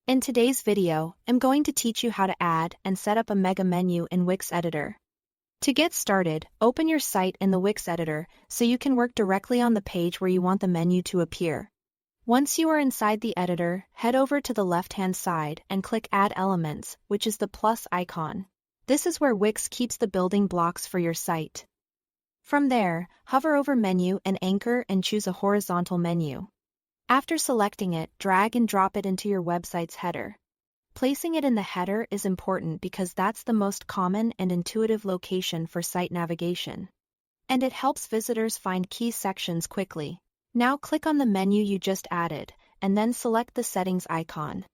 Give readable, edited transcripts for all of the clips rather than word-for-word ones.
In today's video, I'm going to teach you how to add and set up a mega menu in Wix Editor. To get started, open your site in the Wix Editor so you can work directly on the page where you want the menu to appear. Once you are inside the editor, head over to the left-hand side and click Add Elements, which is the plus icon. This is where Wix keeps the building blocks for your site. From there, hover over Menu and Anchor and choose a horizontal menu. After selecting it, drag and drop it into your website's header. Placing it in the header is important because that's the most common and intuitive location for site navigation. And it helps visitors find key sections quickly. Now click on the menu you just added, and then select the Settings icon.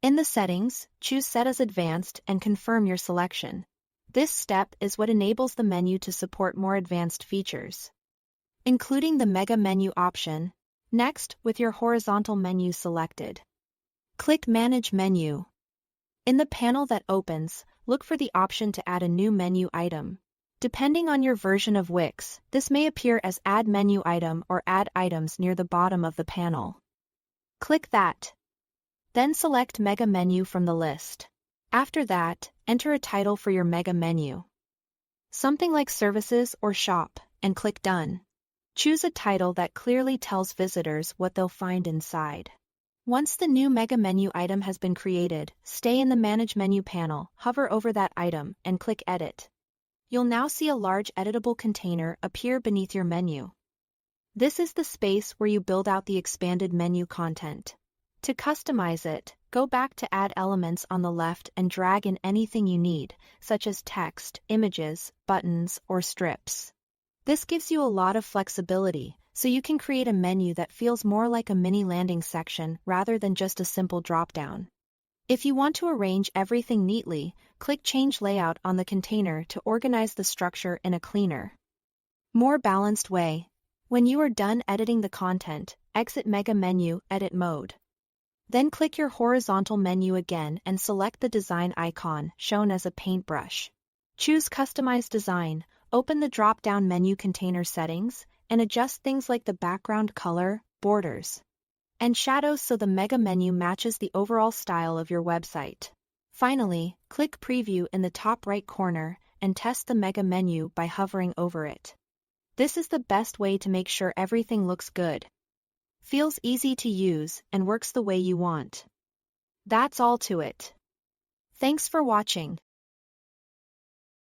In the Settings, choose Set as Advanced and confirm your selection. This step is what enables the menu to support more advanced features, including the Mega Menu option. Next, with your horizontal menu selected, click Manage Menu. In the panel that opens, look for the option to add a new menu item. Depending on your version of Wix, this may appear as Add Menu Item or Add Items near the bottom of the panel. Click that. Then select Mega Menu from the list. After that, enter a title for your mega menu. Something like Services or Shop, and click Done. Choose a title that clearly tells visitors what they'll find inside. Once the new mega menu item has been created, stay in the Manage Menu panel, hover over that item, and click Edit. You'll now see a large editable container appear beneath your menu. This is the space where you build out the expanded menu content. To customize it, go back to Add Elements on the left and drag in anything you need, such as text, images, buttons, or strips. This gives you a lot of flexibility, so you can create a menu that feels more like a mini landing section rather than just a simple drop-down. If you want to arrange everything neatly, click Change Layout on the container to organize the structure in a cleaner, more balanced way. When you are done editing the content, exit Mega Menu Edit Mode. Then click your horizontal menu again and select the design icon, shown as a paintbrush. Choose Customize Design, open the drop-down menu container settings, and adjust things like the background color, borders, and shadows so the mega menu matches the overall style of your website. Finally, click Preview in the top right corner and test the mega menu by hovering over it. This is the best way to make sure everything looks good, feels easy to use, and works the way you want. That's all to it. Thanks for watching.